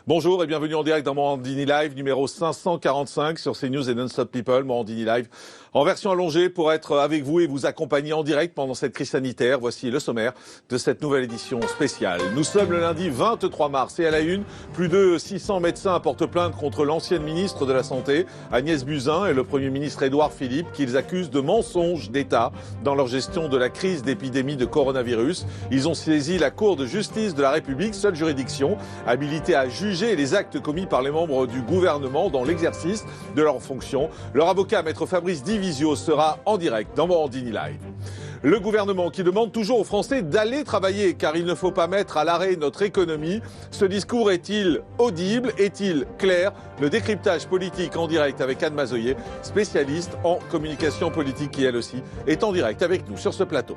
Bonjour et bienvenue en direct dans Morandini Live, numéro 545 sur CNews et Non-Stop People, Morandini Live, en version allongée pour être avec vous et vous accompagner en direct pendant cette crise sanitaire. Voici le sommaire de cette nouvelle édition spéciale. Nous sommes le lundi 23 mars et à la une, plus de 600 médecins portent plainte contre l'ancienne ministre de la Santé, Agnès Buzyn, et le Premier ministre Édouard Philippe, qu'ils accusent de mensonges d'État dans leur gestion de la crise d'épidémie de coronavirus. Ils ont saisi la Cour de justice de la République, seule juridiction habilitée à juger les actes commis par les membres du gouvernement dans l'exercice de leurs fonctions. Leur avocat, maître Fabrice Divisio, sera en direct dans Morandini Live. Le gouvernement qui demande toujours aux Français d'aller travailler car il ne faut pas mettre à l'arrêt notre économie. Ce discours est-il audible? Est-il clair? Le décryptage politique en direct avec Anne Mazoyer, spécialiste en communication politique qui elle aussi est en direct avec nous sur ce plateau.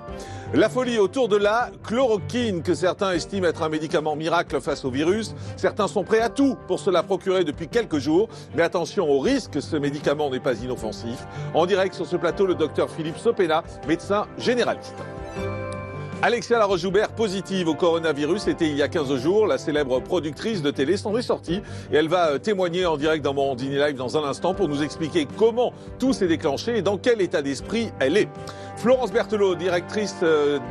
La folie autour de la chloroquine que certains estiment être un médicament miracle face au virus. Certains sont prêts à tout pour se la procurer depuis quelques jours. Mais attention au risque, ce médicament n'est pas inoffensif. En direct sur ce plateau, le docteur Philippe Sopena, médecin généraliste. Alexia Laroche-Joubert, positive au coronavirus, c'était il y a 15 jours. La célèbre productrice de télé s'en est sortie et elle va témoigner en direct dans Morandini Live dans un instant pour nous expliquer comment tout s'est déclenché et dans quel état d'esprit elle est. Florence Berthelot, directrice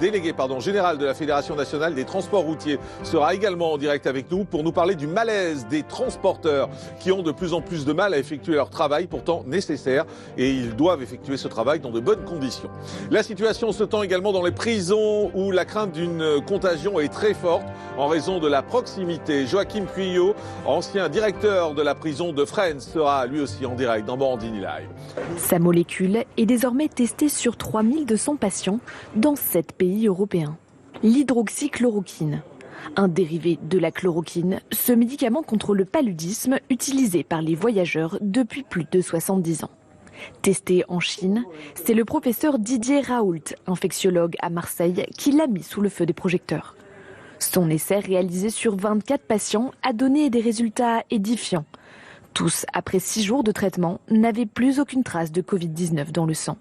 déléguée générale de la Fédération nationale des transports routiers, sera également en direct avec nous pour nous parler du malaise des transporteurs qui ont de plus en plus de mal à effectuer leur travail pourtant nécessaire et ils doivent effectuer ce travail dans de bonnes conditions. La situation se tend également dans les prisons où la crainte d'une contagion est très forte en raison de la proximité. Joachim Pueyo, ancien directeur de la prison de Fresnes, sera lui aussi en direct dans Morandini Live. Sa molécule est désormais testée sur 3200 patients dans 7 pays européens. L'hydroxychloroquine. Un dérivé de la chloroquine, ce médicament contre le paludisme utilisé par les voyageurs depuis plus de 70 ans. Testé en Chine, c'est le professeur Didier Raoult, infectiologue à Marseille, qui l'a mis sous le feu des projecteurs. Son essai réalisé sur 24 patients a donné des résultats édifiants. Tous, après 6 jours de traitement, n'avaient plus aucune trace de Covid-19 dans le sang.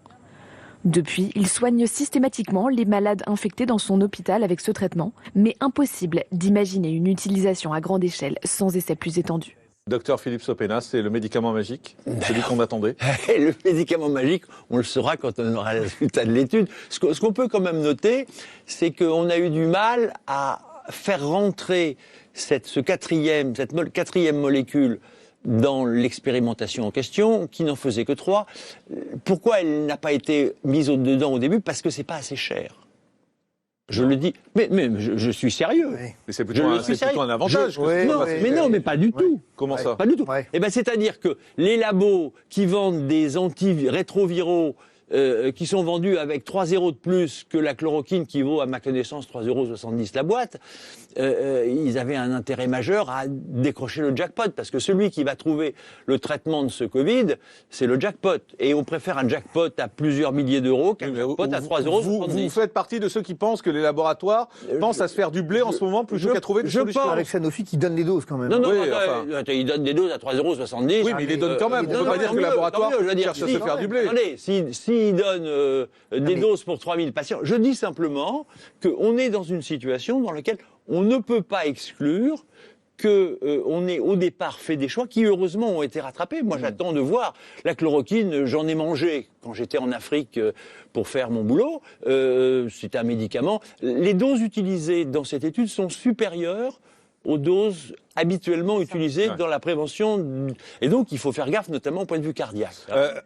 Depuis, il soigne systématiquement les malades infectés dans son hôpital avec ce traitement, mais impossible d'imaginer une utilisation à grande échelle sans essai plus étendu. Docteur Philippe Sopena, c'est le médicament magique, celui qu'on attendait. Le médicament magique, on le saura quand on aura le résultat de l'étude. Ce qu'on peut quand même noter, c'est qu'on a eu du mal à faire rentrer cette quatrième molécule dans l'expérimentation en question, qui n'en faisait que 3. Pourquoi elle n'a pas été mise dedans au début? Parce que c'est pas assez cher. Je le dis, mais je suis sérieux. Oui. Mais c'est plutôt un avantage. Non, mais pas du tout. Comment ça? Pas du tout. Eh ben, c'est-à-dire que les labos qui vendent des antirétroviraux qui sont vendus avec 3 € de plus que la chloroquine qui vaut, à ma connaissance, 3,70 € la boîte, ils avaient un intérêt majeur à décrocher le jackpot, parce que celui qui va trouver le traitement de ce Covid, c'est le jackpot. Et on préfère un jackpot à plusieurs milliers d'euros qu'un jackpot à 3,70 €. Vous faites partie de ceux qui pensent que les laboratoires pensent à se faire du blé en ce moment plutôt qu'à trouver des solutions. Avec Sanofi qui donne les doses quand même. Non, ils donnent des doses à 3,70 €. Oui, mais ils les donnent quand même. On ne peut pas dire que le laboratoire cherche à se faire du blé. Attendez, s'ils donnent des doses pour 3000 patients, je dis simplement qu'on est dans une situation dans laquelle on ne peut pas exclure qu'on ait au départ fait des choix qui heureusement ont été rattrapés. Moi j'attends de voir. La chloroquine, j'en ai mangé quand j'étais en Afrique pour faire mon boulot. C'est un médicament. Les doses utilisées dans cette étude sont supérieures aux doses habituellement utilisées dans la prévention. Et donc, il faut faire gaffe, notamment au point de vue cardiaque.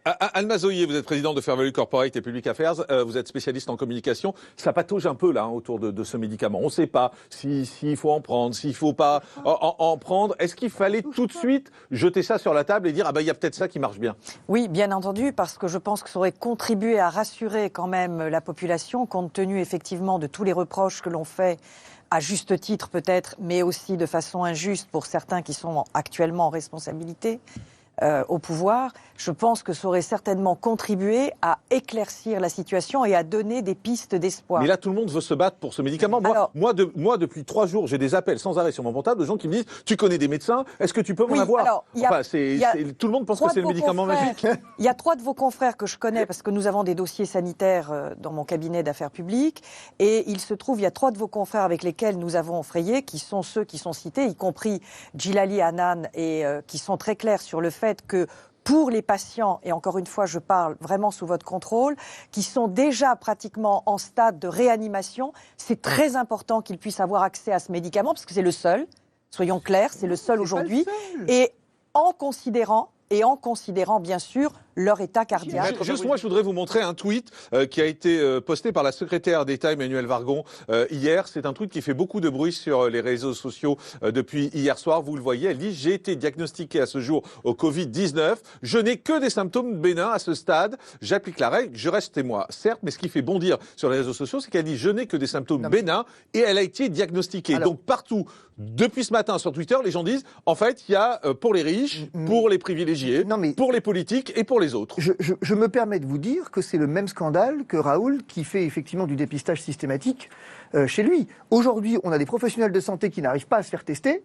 Anne Mazoyer, vous êtes présidente de Fair Value Corporate et Public Affairs. Vous êtes spécialiste en communication. Ça patauge un peu, là, autour de ce médicament. On ne sait pas s'il faut en prendre, s'il ne faut pas en prendre. Est-ce qu'il fallait tout de suite jeter ça sur la table et dire, il y a peut-être ça qui marche bien? Oui, bien entendu, parce que je pense que ça aurait contribué à rassurer quand même la population, compte tenu effectivement de tous les reproches que l'on fait, à juste titre peut-être, mais aussi de façon injuste pour certains qui sont actuellement en responsabilité, au pouvoir, je pense que ça aurait certainement contribué à éclaircir la situation et à donner des pistes d'espoir. Mais là, tout le monde veut se battre pour ce médicament. Moi, depuis 3 jours, j'ai des appels sans arrêt sur mon portable de gens qui me disent « Tu connais des médecins, est-ce que tu peux m'en avoir ?» Alors, tout le monde pense que c'est le médicament magique. Il y a 3 de vos confrères que je connais parce que nous avons des dossiers sanitaires dans mon cabinet d'affaires publiques et il se trouve, il y a 3 de vos confrères avec lesquels nous avons frayé, qui sont ceux qui sont cités, y compris Djilali Hanan, et qui sont très clairs sur le fait que pour les patients, et encore une fois, je parle vraiment sous votre contrôle, qui sont déjà pratiquement en stade de réanimation, c'est très important qu'ils puissent avoir accès à ce médicament, parce que c'est le seul, soyons clairs, c'est le seul aujourd'hui, et en considérant bien sûr leur état cardiaque. Juste moi, je voudrais vous montrer un tweet qui a été posté par la secrétaire d'État Emmanuelle Vargon hier. C'est un tweet qui fait beaucoup de bruit sur les réseaux sociaux depuis hier soir. Vous le voyez, elle dit « J'ai été diagnostiquée à ce jour au Covid-19. Je n'ai que des symptômes bénins à ce stade. J'applique la règle, je reste témoin. » Certes, mais ce qui fait bondir sur les réseaux sociaux, c'est qu'elle dit « Je n'ai que des symptômes bénins » et elle a été diagnostiquée. Alors, donc partout, depuis ce matin sur Twitter, les gens disent « En fait, il y a pour les riches, pour les privilégiés, pour les politiques et pour les autres. » Je me permets de vous dire que c'est le même scandale que Raoul qui fait effectivement du dépistage systématique chez lui. Aujourd'hui, on a des professionnels de santé qui n'arrivent pas à se faire tester.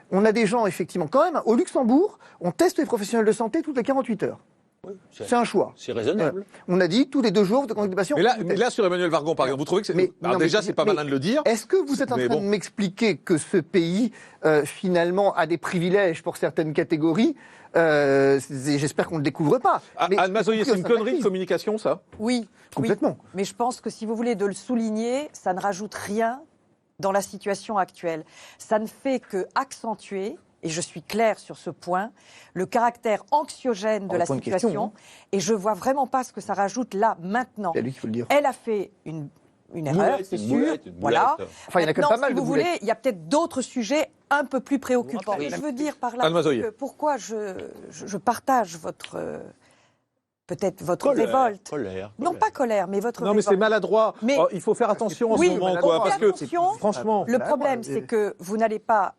On a des gens, effectivement, quand même, au Luxembourg, on teste les professionnels de santé toutes les 48 heures. Oui, c'est un choix. C'est raisonnable. On a dit tous les 2 jours, vous avez des patients. Mais là, sur Emmanuel Vargon, par exemple, vous trouvez que c'est. Alors déjà, c'est pas malin de le dire. Est-ce que vous êtes en train de m'expliquer que ce pays, finalement, a des privilèges pour certaines catégories j'espère qu'on ne le découvre pas. Anne Mazoyer, c'est une connerie de communication, ça ? Oui. Complètement. Oui. Mais je pense que si vous voulez de le souligner, ça ne rajoute rien dans la situation actuelle. Ça ne fait que accentuer, et je suis claire sur ce point, le caractère anxiogène de la situation. Et je vois vraiment pas ce que ça rajoute là, maintenant. C'est lui qu'il faut le dire. Elle a fait une erreur, c'est sûr. Voilà. Enfin, il y en a quand même pas mal si de vous voulez, il y a peut-être d'autres sujets un peu plus préoccupants. Je veux dire par là pourquoi je partage votre peut-être votre révolte. Non, pas colère, mais votre révolte. Non, mais c'est maladroit. Mais il faut faire attention en ce moment, quoi, parce que franchement, le problème, c'est que vous n'allez pas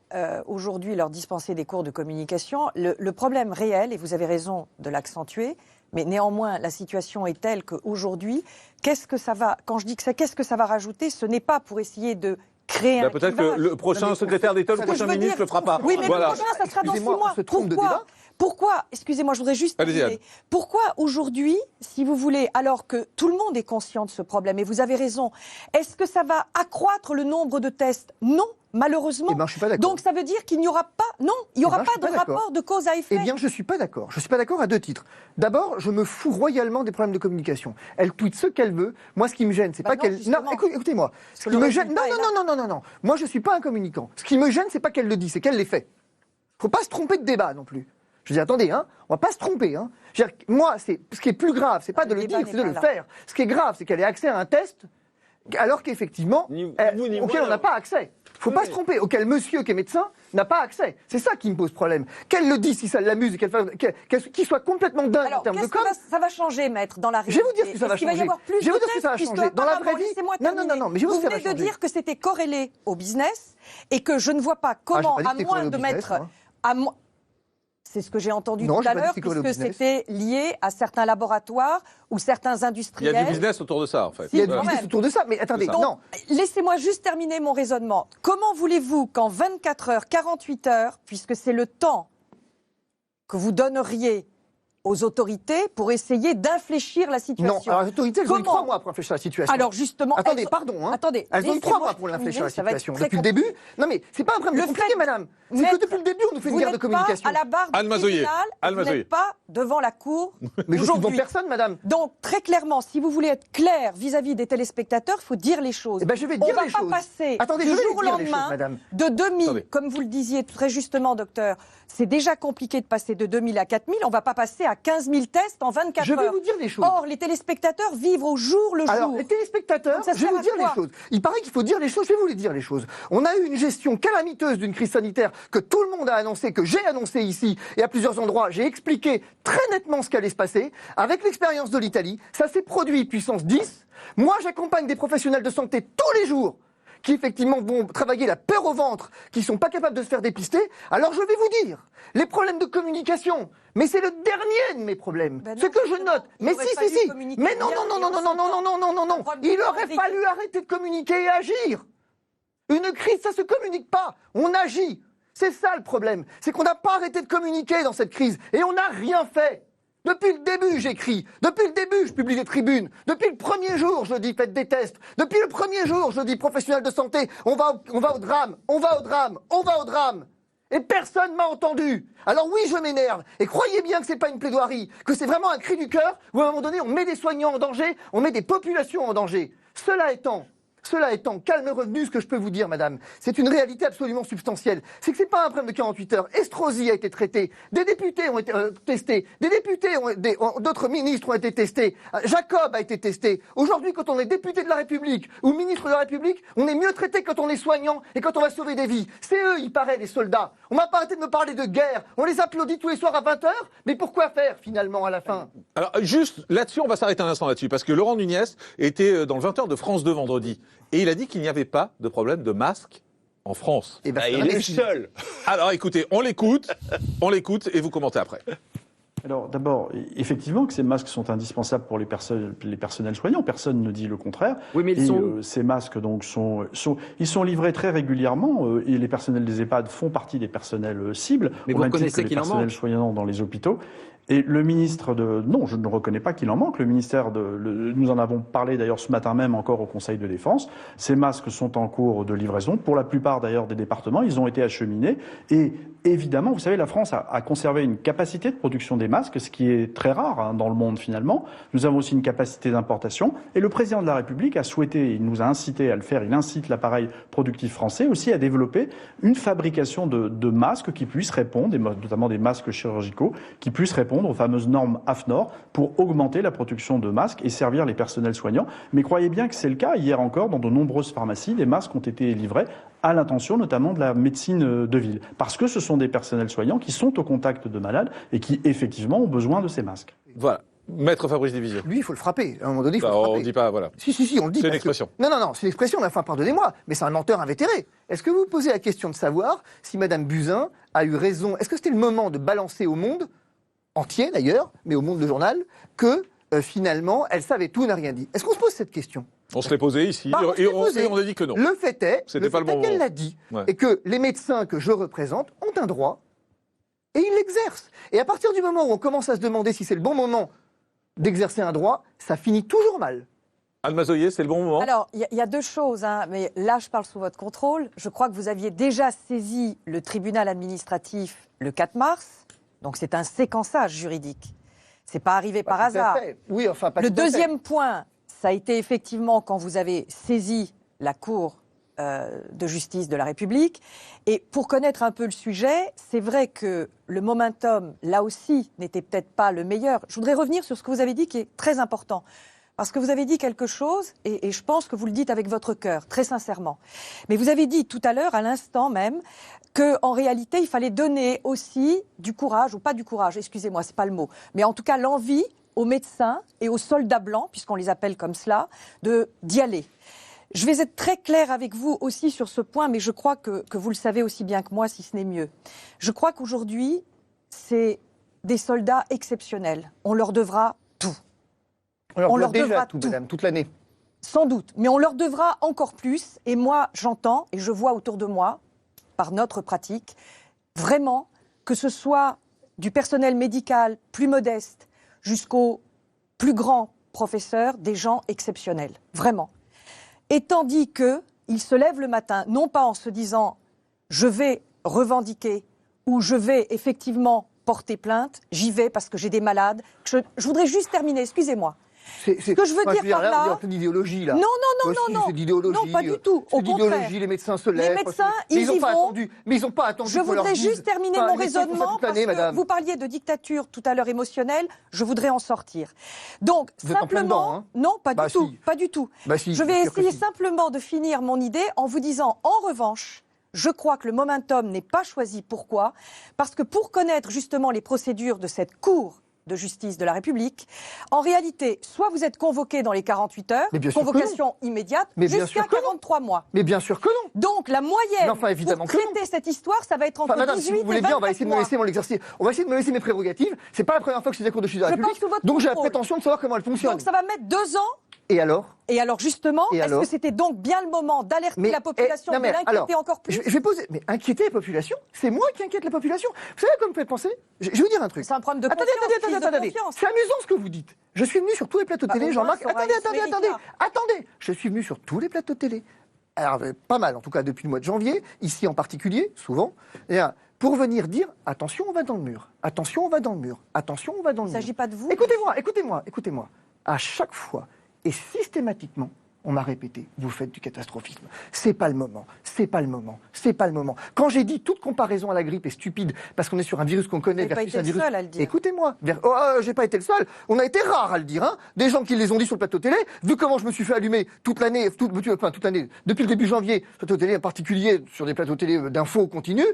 aujourd'hui leur dispenser des cours de communication. Le problème réel, et vous avez raison de l'accentuer, mais néanmoins, la situation est telle qu'aujourd'hui, qu'est-ce que ça va, quand je dis que ça, qu'est-ce que ça va rajouter, ce n'est pas pour essayer de créer un peut-être que le prochain secrétaire d'État, le prochain ministre ne le fera pas. Oui, mais le prochain, ça sera dans 6 mois. Pourquoi, excusez-moi, je voudrais juste terminer. Pourquoi aujourd'hui, si vous voulez, alors que tout le monde est conscient de ce problème, et vous avez raison, est-ce que ça va accroître le nombre de tests ? Non, malheureusement. Eh ben, je suis pas d'accord. Donc ça veut dire qu'il n'y aura pas, il n'y aura pas de rapport de cause à effet. Eh bien, je suis pas d'accord. Je suis pas d'accord à 2 titres. D'abord, je me fous royalement des problèmes de communication. Elle tweet ce qu'elle veut. Moi, ce qui me gêne, c'est pas qu'elle. Non, écoutez-moi. Ce qui me gêne. Non. Moi, je suis pas un communicant. Ce qui me gêne, c'est pas qu'elle le dit, c'est qu'elle les fait. Faut pas se tromper de débat non plus. Je dis attendez, on va pas se tromper. Moi, ce qui est plus grave, c'est pas de le dire, c'est de le faire. Ce qui est grave, c'est qu'elle ait accès à un test, alors qu'effectivement, auquel on n'a pas accès. Faut pas se tromper, auquel monsieur qui est médecin n'a pas accès. C'est ça qui me pose problème. Qu'elle le dise si ça l'amuse, qu'il soit complètement dingue en termes de com. Ça va changer, maître, dans la réalité. Je vais vous dire ce que ça va changer. Je vais vous dire ce que ça va changer. Dans la vraie vie. Non, mais je vais vous dire ce que ça va changer. Vous venez de dire que c'était corrélé au business et que je ne vois pas comment, à moins de mettre. C'est ce que j'ai entendu tout à l'heure, puisque c'était lié à certains laboratoires ou certains industriels. Il y a du business autour de ça, en fait. Il y a du business autour de ça, mais attendez, non. Laissez-moi juste terminer mon raisonnement. Comment voulez-vous qu'en 24 heures, 48 heures, puisque c'est le temps que vous donneriez aux autorités pour essayer d'infléchir la situation. Non, alors les autorités, elles ont eu 3 mois pour infléchir la situation. Alors justement... Attendez, pardon. Attendez, elles ont eu 3 mois pour infléchir la situation. Depuis le début... Non mais, c'est pas un problème compliqué, madame. C'est que depuis le début, on nous fait une guerre de communication. Vous n'êtes pas à la barre du tribunal, vous n'êtes pas devant la cour mais je suis devant personne, madame. Donc, très clairement, si vous voulez être clair vis-à-vis des téléspectateurs, il faut dire les choses. Eh ben, je vais dire les choses. On ne va pas passer du jour au lendemain de 2000, comme vous le disiez très justement, docteur, c'est déjà compliqué de passer de 2000 à 4000, on ne va pas passer à 15 000 tests en 24 heures. Je vais vous dire les choses. Or, les téléspectateurs vivent au jour le jour. Alors, les téléspectateurs, je vais vous dire les choses. Il paraît qu'il faut dire les choses, je vais vous les dire les choses. On a eu une gestion calamiteuse d'une crise sanitaire que tout le monde a annoncé, que j'ai annoncé ici, et à plusieurs endroits, j'ai expliqué très nettement ce qu'allait se passer. Avec l'expérience de l'Italie, ça s'est produit puissance 10. Moi, j'accompagne des professionnels de santé tous les jours qui effectivement vont travailler la peur au ventre, qui sont pas capables de se faire dépister, alors je vais vous dire, les problèmes de communication, mais c'est le dernier de mes problèmes. Ben non, ce que je note. Mais si. communiquer Mais non, bien, Il aurait fallu arrêter de communiquer et agir. Une crise, ça se communique pas. On agit. C'est ça le problème. C'est qu'on n'a pas arrêté de communiquer dans cette crise. Et on n'a rien fait. Depuis le début, j'écris. Depuis le début, je publie des tribunes. Depuis le premier jour, je dis faites des tests. Depuis le premier jour, je dis professionnels de santé, on va au drame. Et personne m'a entendu. Alors oui, je m'énerve. Et croyez bien que c'est pas une plaidoirie, que c'est vraiment un cri du cœur où à un moment donné, on met des soignants en danger, on met des populations en danger. Cela étant, calme revenu, ce que je peux vous dire, madame, c'est une réalité absolument substantielle. C'est que c'est pas un problème de 48 heures. Estrosi a été traité, des députés ont été testés, d'autres ministres ont été testés, Jacob a été testé. Aujourd'hui, quand on est député de la République ou ministre de la République, on est mieux traité quand on est soignant et quand on va sauver des vies. C'est eux, il paraît, les soldats. On m'a pas arrêté de me parler de guerre. On les applaudit tous les soirs à 20h, mais pourquoi faire, finalement, à la fin? Alors, juste là-dessus, on va s'arrêter un instant là-dessus, parce que Laurent Nunez était dans le 20h de France 2 vendredi. Et il a dit qu'il n'y avait pas de problème de masque en France. Eh ben, il est seul. Alors écoutez, on l'écoute et vous commentez après. Alors d'abord, effectivement que ces masques sont indispensables pour les personnels soignants, personne ne dit le contraire. Oui, mais ils sont... Ces masques donc ils sont livrés très régulièrement et les personnels des EHPAD font partie des personnels cibles. Mais vous reconnaissez qu'il en manque? Les personnels soignants dans les hôpitaux. Et le ministre non, je ne reconnais pas qu'il en manque. Le ministère nous en avons parlé d'ailleurs ce matin même encore au Conseil de défense. Ces masques sont en cours de livraison. Pour la plupart d'ailleurs des départements, ils ont été acheminés. Et évidemment, vous savez, la France a conservé une capacité de production des masques, ce qui est très rare dans le monde finalement. Nous avons aussi une capacité d'importation. Et le président de la République a souhaité, il nous a incité à le faire, il incite l'appareil productif français aussi à développer une fabrication de masques qui puissent répondre, notamment des masques chirurgicaux, qui puissent répondre aux fameuses normes AFNOR pour augmenter la production de masques et servir les personnels soignants. Mais croyez bien que c'est le cas. Hier encore, dans de nombreuses pharmacies, des masques ont été livrés à l'intention notamment de la médecine de ville. Parce que ce sont des personnels soignants qui sont au contact de malades et qui, effectivement, ont besoin de ces masques. Voilà. Maître Fabrice Division. Lui, il faut le frapper. À un moment donné, il faut le frapper. On ne dit pas, voilà. Si, on le dit. C'est une expression. Non, c'est une expression, mais enfin, pardonnez-moi, mais c'est un menteur invétéré. Est-ce que vous vous posez la question de savoir si Madame Buzyn a eu raison? Est-ce que c'était le moment de balancer au monde entier d'ailleurs, mais au monde du journal, que finalement, elle savait tout, n'a rien dit. Est-ce qu'on se pose cette question? On se l'est posé ici, et on a dit que non. Le fait est qu'elle l'a dit, Ouais. et que les médecins que je représente ont un droit, et ils l'exercent. Et à partir du moment où on commence à se demander si c'est le bon moment d'exercer un droit, ça finit toujours mal. Anne Mazoyer, c'est le bon moment? Alors, il y a deux choses, mais là, je parle sous votre contrôle. Je crois que vous aviez déjà saisi le tribunal administratif le 4 mars. Donc c'est un séquençage juridique. C'est pas arrivé par hasard. Oui, enfin, pas Le tout à fait. deuxième point, ça a été effectivement quand vous avez saisi la Cour de justice de la République. Et pour connaître un peu le sujet, c'est vrai que le momentum, là aussi, n'était peut-être pas le meilleur. Je voudrais revenir sur ce que vous avez dit qui est très important. Parce que vous avez dit quelque chose, et je pense que vous le dites avec votre cœur, très sincèrement. Mais vous avez dit tout à l'heure, à l'instant même, qu'en réalité, il fallait donner aussi du courage, ou pas du courage, excusez-moi, c'est pas le mot, mais en tout cas l'envie aux médecins et aux soldats blancs, puisqu'on les appelle comme cela, d'y aller. Je vais être très claire avec vous aussi sur ce point, mais je crois que vous le savez aussi bien que moi, si ce n'est mieux. Je crois qu'aujourd'hui, c'est des soldats exceptionnels. On leur devra tout. On leur devra déjà tout, tout. madame, toute l'année. Sans doute, mais on leur devra encore plus. Et moi, j'entends et je vois autour de moi, par notre pratique, vraiment que ce soit du personnel médical plus modeste jusqu'aux plus grands professeurs, des gens exceptionnels, vraiment. Et tandis qu'ils se lèvent le matin, non pas en se disant « je vais revendiquer » ou « je vais effectivement porter plainte, j'y vais parce que j'ai des malades ». Je voudrais juste terminer, excusez-moi. Ce que je veux dire par là... C'est d'idéologie, là. Non. C'est d'idéologie. Non, pas du tout. Au contraire. Les médecins se lèvent. Les médecins, ils y vont. Mais ils n'ont pas attendu. Je voudrais juste terminer mon raisonnement parce que vous parliez de dictature tout à l'heure émotionnelle. Je voudrais en sortir. Donc, simplement... Non, pas du tout. Pas du tout. Je vais essayer simplement de finir mon idée en vous disant, en revanche, je crois que le momentum n'est pas choisi. Pourquoi ? Parce que pour connaître justement les procédures de cette Cour de justice de la République. En réalité, soit vous êtes convoqué dans les 48 heures, Mais bien sûr que convocation immédiate, Mais bien jusqu'à sûr que non. 43 mois. Mais bien sûr que non. Donc la moyenne Mais enfin, évidemment pour que non. traiter cette histoire, ça va être entre Enfin, madame, 18 si vous voulez et bien, 24 on va essayer de me mois. laisser mon exercice. On va essayer de me laisser mes prérogatives. C'est pas la première fois que je suis à la Cour de justice de la Je République. pense sous votre Donc j'ai la contrôle. prétention de savoir comment elle fonctionne. Donc ça va mettre 2 ans. Et alors Et alors justement, Et est-ce alors que c'était donc bien le moment d'alerter la population, non, de mais l'inquiéter alors, encore plus? Je vais poser. Mais inquiéter la population, c'est moi qui inquiète la population. Vous savez comme vous pouvez penser je vais vous dire un truc. C'est un problème de Attendez, confiance, attendez, crise de attendez. confiance. C'est amusant ce que vous dites. Je suis venu sur tous les plateaux de Bah, télé, au Jean-Marc. moins, ça aura Attendez, une mérite, là. attendez. Je suis venu sur tous les plateaux de télé. Alors, pas mal, en tout cas, depuis le mois de janvier, ici en particulier, souvent. Et, pour venir dire, attention, on va dans le mur. Attention, on va dans le mur. Attention, on va dans le Il mur. ne s'agit pas de vous. Écoutez-moi. À chaque fois, et systématiquement, on m'a répété, vous faites du catastrophisme. C'est pas le moment. Quand j'ai dit toute comparaison à la grippe est stupide, parce qu'on est sur un virus qu'on connaît Vous n'avez pas versus un été le virus. seul à le dire. Écoutez-moi. J'ai pas été le seul. On a été rares à le dire, hein. Des gens qui les ont dit sur le plateau télé. Vu comment je me suis fait allumer toute l'année, depuis le début janvier, plateau télé en particulier, sur des plateaux télé d'infos continues.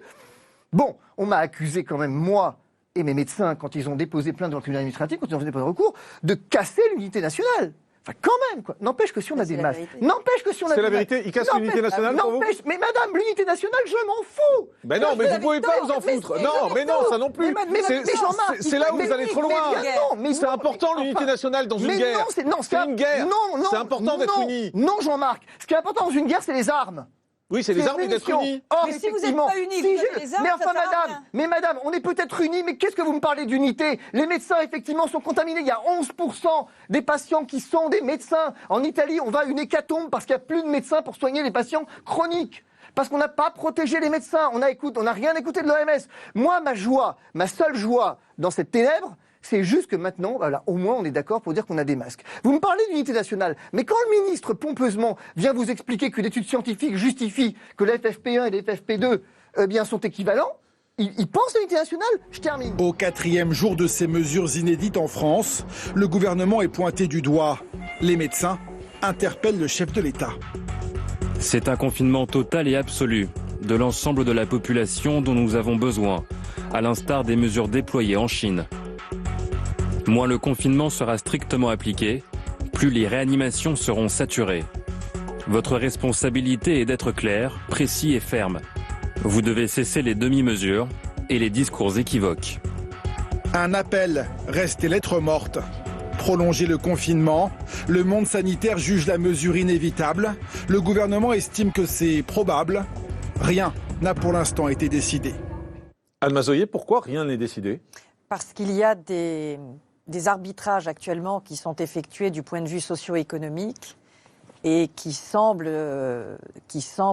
Bon, on m'a accusé quand même, moi et mes médecins, quand ils ont déposé plainte devant le tribunal administratif, quand ils ont fait des recours, de casser l'unité nationale. Enfin, quand même, quoi. N'empêche que si on a C'est des la masques. vérité. N'empêche que si on a C'est des la masques. vérité, ils cassent l'unité nationale pour vous? Mais madame, l'unité nationale, je m'en fous. Ben non, mais vous pouvez pas vous en foutre. Non, mais non, ça non plus. Mais C'est- Jean-Marc, C'est là où vous allez trop loin. C'est important l'unité nationale dans une guerre. C'est une guerre. Non, C'est important d'être unis. Non, Jean-Marc. Ce qui est important dans une guerre, c'est les armes. Oui, c'est les armes et d'être munitions. unis. Or, Mais si vous êtes effectivement, pas unis, vous avez les armes, mais ça enfin, sert à rien. madame, on est peut-être unis, mais qu'est-ce que vous me parlez d'unité? Les médecins, effectivement, sont contaminés. Il y a 11% des patients qui sont des médecins. En Italie, on va à une hécatombe parce qu'il n'y a plus de médecins pour soigner les patients chroniques. Parce qu'on n'a pas protégé les médecins. On n'a rien écouté de l'OMS. Moi, ma seule joie dans cette ténèbre, c'est juste que maintenant, voilà, au moins on est d'accord pour dire qu'on a des masques. Vous me parlez d'unité nationale, mais quand le ministre pompeusement vient vous expliquer qu'une étude scientifique justifie que les FFP1 et les FFP2 sont équivalents, il pense à l'unité nationale. Je termine. Au 4e jour de ces mesures inédites en France, le gouvernement est pointé du doigt. Les médecins interpellent le chef de l'État. C'est un confinement total et absolu de l'ensemble de la population dont nous avons besoin, à l'instar des mesures déployées en Chine. Moins le confinement sera strictement appliqué, plus les réanimations seront saturées. Votre responsabilité est d'être clair, précis et ferme. Vous devez cesser les demi-mesures et les discours équivoques. Un appel reste lettre morte. Prolonger le confinement, le monde sanitaire juge la mesure inévitable. Le gouvernement estime que c'est probable. Rien n'a pour l'instant été décidé. Anne Mazoyer, pourquoi rien n'est décidé? Parce qu'il y a des arbitrages actuellement qui sont effectués du point de vue socio-économique et qui semblent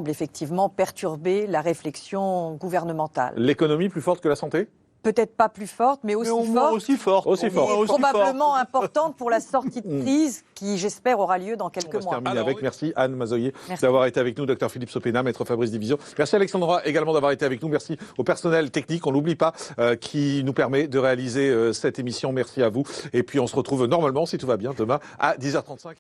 effectivement perturber la réflexion gouvernementale. L'économie plus forte que la santé? Peut-être pas plus forte, mais aussi forte. Aussi fort. Aussi fort. Et probablement importante pour la sortie de crise qui, j'espère, aura lieu dans quelques On va se mois. terminer avec. Merci Anne Mazoyer Merci. d'avoir été avec nous, docteur Philippe Sopena, maître Fabrice Division. Merci Alexandra également d'avoir été avec nous. Merci au personnel technique, on l'oublie pas, qui nous permet de réaliser cette émission. Merci à vous. Et puis on se retrouve normalement, si tout va bien, demain à 10h35.